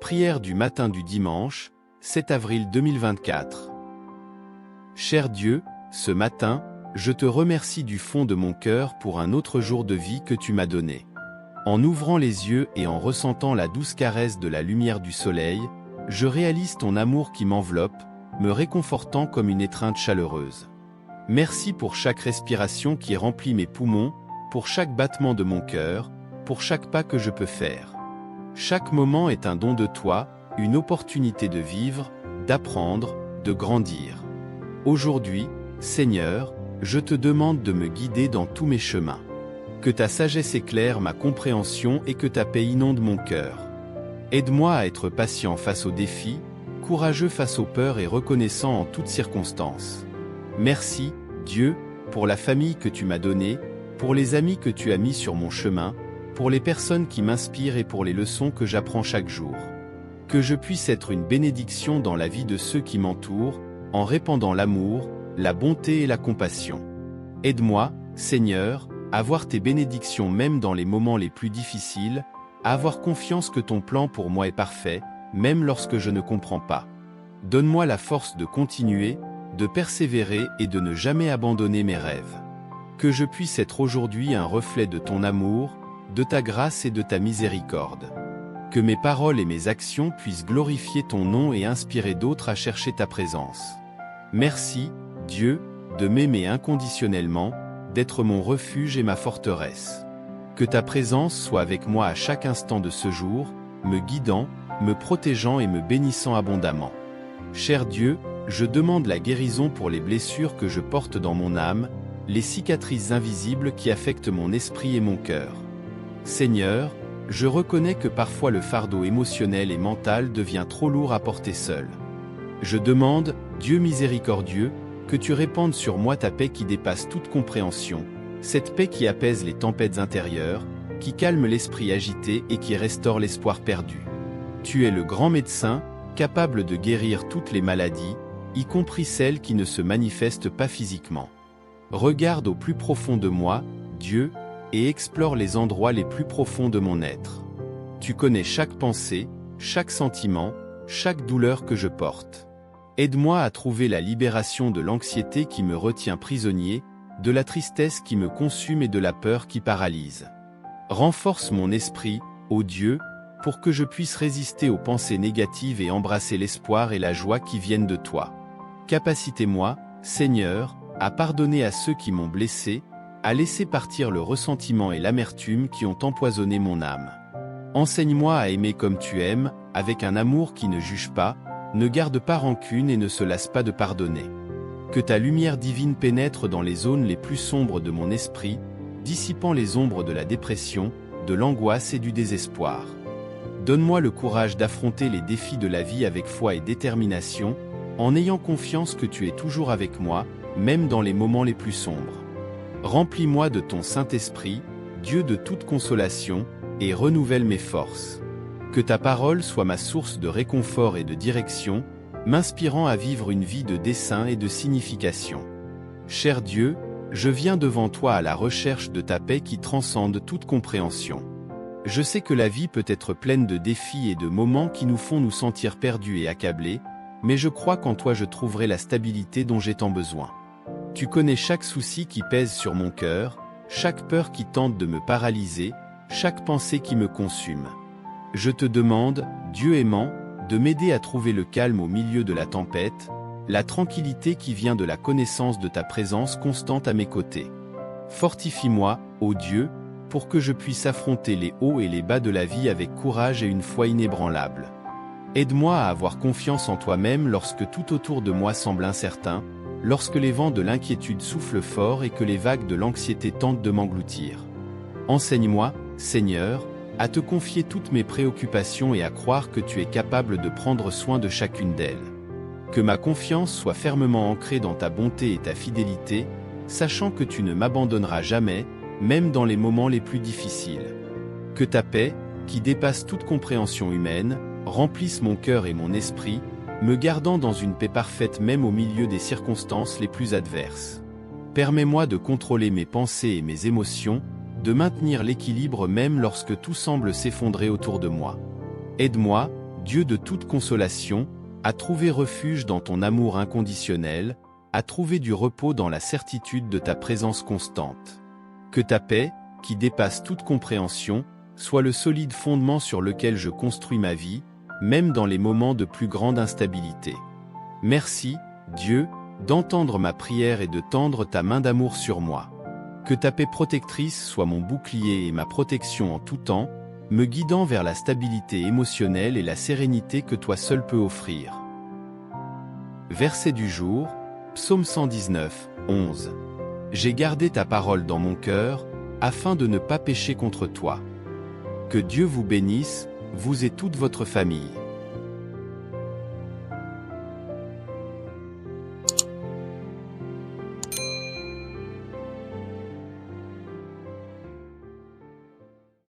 Prière du matin du dimanche, 7 avril 2024. Cher Dieu, ce matin, je te remercie du fond de mon cœur pour un autre jour de vie que tu m'as donné. En ouvrant les yeux et en ressentant la douce caresse de la lumière du soleil, je réalise ton amour qui m'enveloppe, me réconfortant comme une étreinte chaleureuse. Merci pour chaque respiration qui remplit mes poumons, pour chaque battement de mon cœur, pour chaque pas que je peux faire. Chaque moment est un don de toi, une opportunité de vivre, d'apprendre, de grandir. Aujourd'hui, Seigneur, je te demande de me guider dans tous mes chemins. Que ta sagesse éclaire ma compréhension et que ta paix inonde mon cœur. Aide-moi à être patient face aux défis, courageux face aux peurs et reconnaissant en toutes circonstances. Merci, Dieu, pour la famille que tu m'as donnée, pour les amis que tu as mis sur mon chemin, pour les personnes qui m'inspirent et pour les leçons que j'apprends chaque jour. Que je puisse être une bénédiction dans la vie de ceux qui m'entourent, en répandant l'amour, la bonté et la compassion. Aide-moi, Seigneur, à voir tes bénédictions même dans les moments les plus difficiles, à avoir confiance que ton plan pour moi est parfait, même lorsque je ne comprends pas. Donne-moi la force de continuer, de persévérer et de ne jamais abandonner mes rêves. Que je puisse être aujourd'hui un reflet de ton amour, de ta grâce et de ta miséricorde. Que mes paroles et mes actions puissent glorifier ton nom et inspirer d'autres à chercher ta présence. Merci, Dieu, de m'aimer inconditionnellement, d'être mon refuge et ma forteresse. Que ta présence soit avec moi à chaque instant de ce jour, me guidant, me protégeant et me bénissant abondamment. Cher Dieu, je demande la guérison pour les blessures que je porte dans mon âme, les cicatrices invisibles qui affectent mon esprit et mon cœur. Seigneur, je reconnais que parfois le fardeau émotionnel et mental devient trop lourd à porter seul. Je demande, Dieu miséricordieux, que tu répandes sur moi ta paix qui dépasse toute compréhension, cette paix qui apaise les tempêtes intérieures, qui calme l'esprit agité et qui restaure l'espoir perdu. Tu es le grand médecin, capable de guérir toutes les maladies, y compris celles qui ne se manifestent pas physiquement. Regarde au plus profond de moi, Dieu, et explore les endroits les plus profonds de mon être. Tu connais chaque pensée, chaque sentiment, chaque douleur que je porte. Aide-moi à trouver la libération de l'anxiété qui me retient prisonnier, de la tristesse qui me consume et de la peur qui paralyse. Renforce mon esprit, ô Dieu, pour que je puisse résister aux pensées négatives et embrasser l'espoir et la joie qui viennent de toi. Capacite-moi, Seigneur, à pardonner à ceux qui m'ont blessé, à laisser partir le ressentiment et l'amertume qui ont empoisonné mon âme. Enseigne-moi à aimer comme tu aimes, avec un amour qui ne juge pas, ne garde pas rancune et ne se lasse pas de pardonner. Que ta lumière divine pénètre dans les zones les plus sombres de mon esprit, dissipant les ombres de la dépression, de l'angoisse et du désespoir. Donne-moi le courage d'affronter les défis de la vie avec foi et détermination, en ayant confiance que tu es toujours avec moi, même dans les moments les plus sombres. Remplis-moi de ton Saint-Esprit, Dieu de toute consolation, et renouvelle mes forces. Que ta parole soit ma source de réconfort et de direction, m'inspirant à vivre une vie de dessein et de signification. Cher Dieu, je viens devant toi à la recherche de ta paix qui transcende toute compréhension. Je sais que la vie peut être pleine de défis et de moments qui nous font nous sentir perdus et accablés, mais je crois qu'en toi je trouverai la stabilité dont j'ai tant besoin. Tu connais chaque souci qui pèse sur mon cœur, chaque peur qui tente de me paralyser, chaque pensée qui me consume. Je te demande, Dieu aimant, de m'aider à trouver le calme au milieu de la tempête, la tranquillité qui vient de la connaissance de ta présence constante à mes côtés. Fortifie-moi, ô Dieu, pour que je puisse affronter les hauts et les bas de la vie avec courage et une foi inébranlable. Aide-moi à avoir confiance en toi-même lorsque tout autour de moi semble incertain, lorsque les vents de l'inquiétude soufflent fort et que les vagues de l'anxiété tentent de m'engloutir. Enseigne-moi, Seigneur, à te confier toutes mes préoccupations et à croire que tu es capable de prendre soin de chacune d'elles. Que ma confiance soit fermement ancrée dans ta bonté et ta fidélité, sachant que tu ne m'abandonneras jamais, même dans les moments les plus difficiles. Que ta paix, qui dépasse toute compréhension humaine, remplisse mon cœur et mon esprit, me gardant dans une paix parfaite même au milieu des circonstances les plus adverses. Permets-moi de contrôler mes pensées et mes émotions, de maintenir l'équilibre même lorsque tout semble s'effondrer autour de moi. Aide-moi, Dieu de toute consolation, à trouver refuge dans ton amour inconditionnel, à trouver du repos dans la certitude de ta présence constante. Que ta paix, qui dépasse toute compréhension, soit le solide fondement sur lequel je construis ma vie, même dans les moments de plus grande instabilité. Merci, Dieu, d'entendre ma prière et de tendre ta main d'amour sur moi. Que ta paix protectrice soit mon bouclier et ma protection en tout temps, me guidant vers la stabilité émotionnelle et la sérénité que toi seul peux offrir. Verset du jour, Psaume 119, 11. J'ai gardé ta parole dans mon cœur, afin de ne pas pécher contre toi. Que Dieu vous bénisse, vous et toute votre famille.